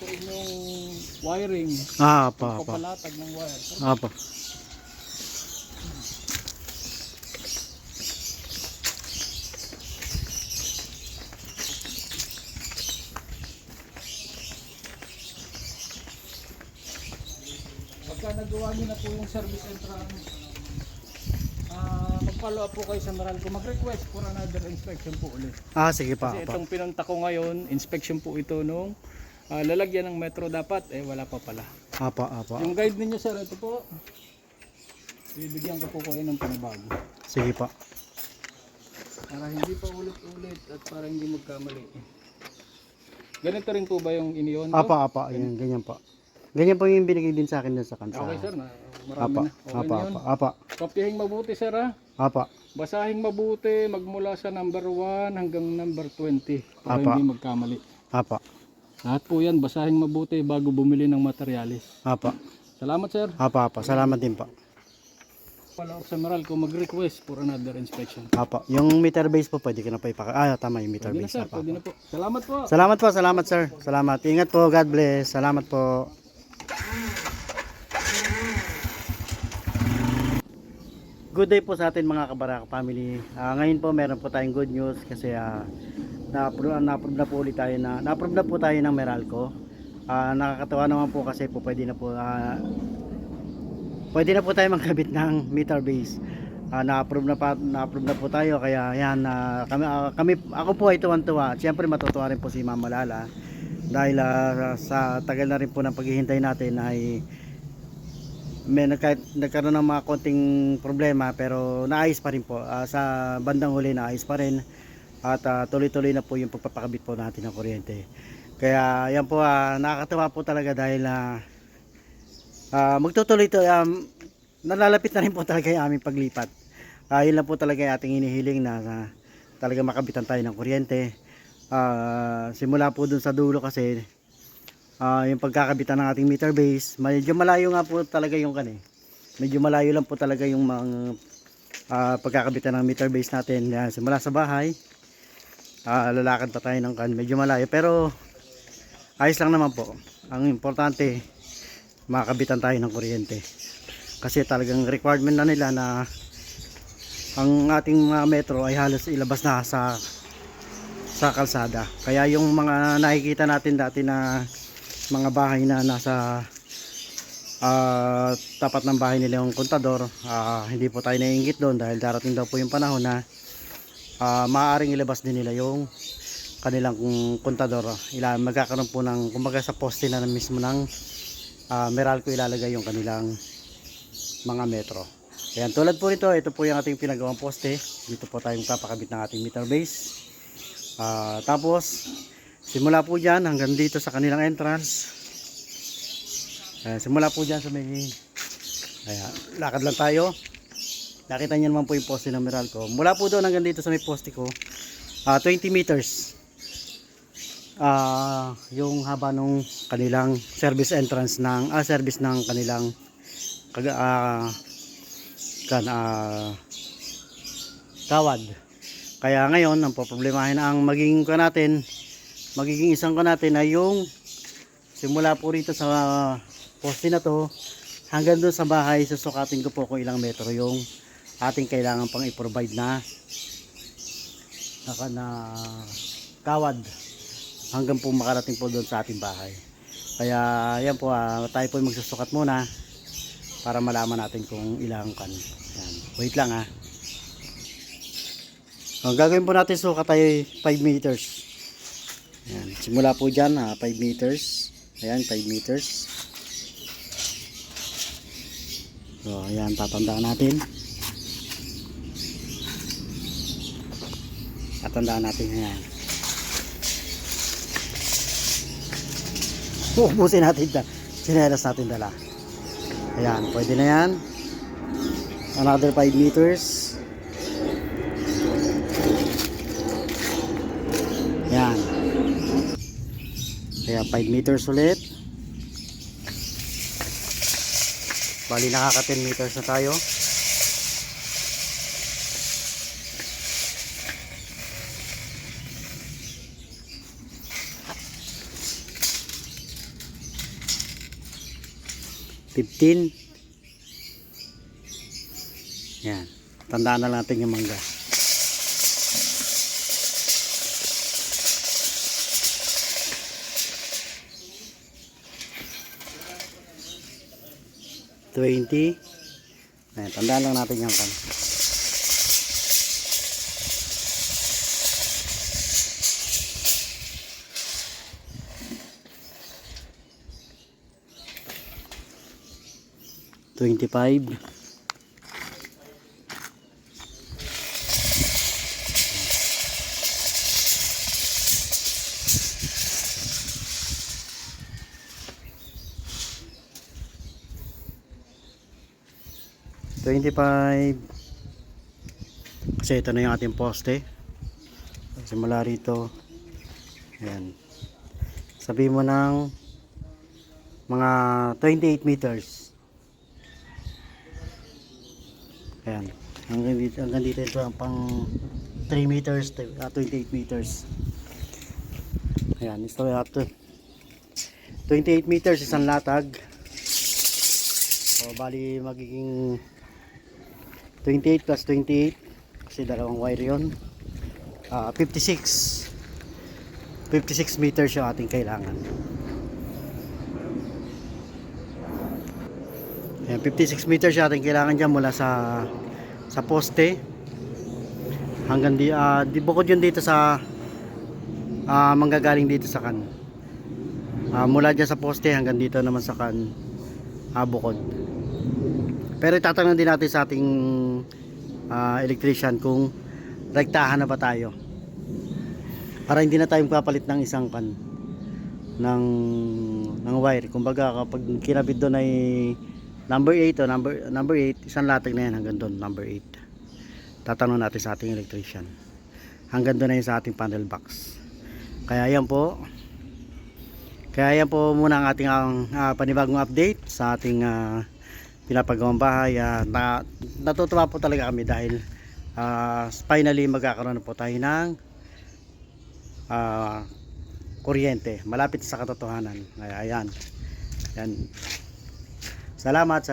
sa inyong wiring. Apa. Papalatag ng wire. Apa. Pagka nagawa niyo na po yung service entrance, mag-follow up po kayo sa Meralco. Mag-request for another inspection po ulit. Sige pa. Kasi Apa. itong pinunta ko ngayon, inspection po ito nung lalagyan ng metro dapat, wala pa pala. Apa. Yung guide ninyo sir, ito po. Bibigyan ko po kayo ng panibago. Sige pa. Para hindi pa ulit-ulit at para hindi magkamali. Ganito rin po ba yung iniyon ko? Apa. Yan, ganyan pa. Ganyan po yung binigay din sa akin dun sa kansa. Okay sir, marami Apa. na. Okay na yun. Apa. Kopyahin mabuti sir ha. Apa. Basahin mabuti magmula sa number 1 hanggang number 20 para Apa. hindi magkamali. Apa. Lahat po yan, basahin mabuti bago bumili ng materialis. Apa. Salamat sir. Apa. Salamat din pa. Follow up sa Meralco, mag-request for another inspection. Apa. Yung meter base po pwede ka na pa ipaka. Tama yung meter Pwede na base. sir, Apa. pwede na po. Salamat po. Salamat sir. Salamat. Ingat po. God bless. Salamat po. Good day po sa atin mga Kabaraka family. Ngayon po meron po tayong good news kasi na-approve na po ulit tayo na-approve na po tayo ng Meralco. Nakakatawa naman po kasi po pwede na po tayo magkabit ng meter base. Na-approve na po tayo kaya yan ako po ay tuwan-tuwa. Siyempre matutuwa rin po si Mama Lala dahil sa tagal na rin po ng paghihintay natin ay nagkaroon ng mga konting problema pero naayos pa rin po. Sa bandang huli naayos pa rin at tuloy-tuloy na po yung pagpapakabit po natin ng kuryente. Kaya yan po nakakatawa po talaga dahil magtutuloy to nalalapit na rin po talaga yung aming paglipat. Yun lang po talaga yung ating hinihiling na talaga makabitan tayo ng kuryente. Simula po dun sa dulo kasi yung pagkakabitan ng ating meter base, medyo malayo nga po talaga yung medyo malayo lang po talaga yung mga pagkakabitan ng meter base natin. Simula sa bahay lalakad pa tayo ng medyo malayo pero ayos lang naman po. Ang importante makabitan tayo ng kuryente kasi talagang requirement na nila na ang ating mga metro ay halos ilabas na sa kalsada. Kaya yung mga nakikita natin dati na mga bahay na nasa tapat ng bahay nila yung kontador, hindi po tayo naiinggit doon dahil darating daw po yung panahon na maaaring ilabas din nila yung kanilang kontador. Magkakaroon po ng kumbaga sa poste na mismo ng Meralco ilalagay yung kanilang mga metro. Ayan, tulad po nito, ito po yung ating pinagawang poste. Dito po tayong papakabit ng ating meter base. Tapos simula po dyan hanggang dito sa kanilang entrance. Simula po dyan sa may lakad lang tayo. Nakita niyo naman po yung poste ng Meralco. Mula po doon hanggang dito sa may poste ko 20 meters yung haba nung kanilang service entrance ng service ng kanilang kawad. Kaya ngayon ang poproblemahin na ang magiging isang natin ay yung simula po rito sa poste na to hanggang doon sa bahay. Susukatin ko po kung ilang metro yung ating kailangan pang i-provide na kawad hanggang po makarating po doon sa ating bahay. Kaya yan po tayo po magsusukat muna para malaman natin kung ilang yan. Wait lang ang gagawin po natin sukat tayo 5 meters. Ayan. Simula po dyan 5 meters. Ayan, 5 meters. So ayan, tatandaan natin. Ayan. Ubusin natin sinelas natin dala. Ayan, pwede na yan. Another 5 meters. Ayan. Kaya 5 meters ulit. Bali nakaka 10 meters na tayo. 15. Yan. Tandaan na natin yung mangga. $20. Ayan, tandaan lang natin yung kan. $25. $25. Kasi ito na yung ating poste. Simula rito. Ayan. Sabihin mo ng mga 28 meters. Ayan. Hanggang dito ito ang pang 3 meters, 28 meters. Ayan. Ito ito. 28 meters isang latag. So bali magiging 28 plus 28 kasi dalawang wire yun. 56 meters yung ating kailangan. Ayan, 56 meters yung ating kailangan dyan mula sa poste hanggang di bukod yun dito sa manggagaling dito sa kan. Mula dyan sa poste hanggang dito naman sa kan bukod. Pero itatanong din natin sa ating electrician kung rektahan na ba tayo para hindi na tayo papalit ng isang kan ng wire. Kumbaga kapag kinabit doon ay number 8 o number 8, isang latag na yan hanggang doon, number 8. Tatanong natin sa ating electrician. Hanggang doon na yun sa ating panel box. Kaya yan po muna ang ating panibagong update sa ating pinapagawang bahay. Natutuwa po talaga kami dahil finally magkakaroon na po tayo ng kuryente malapit sa katotohanan. Ayan. Salamat.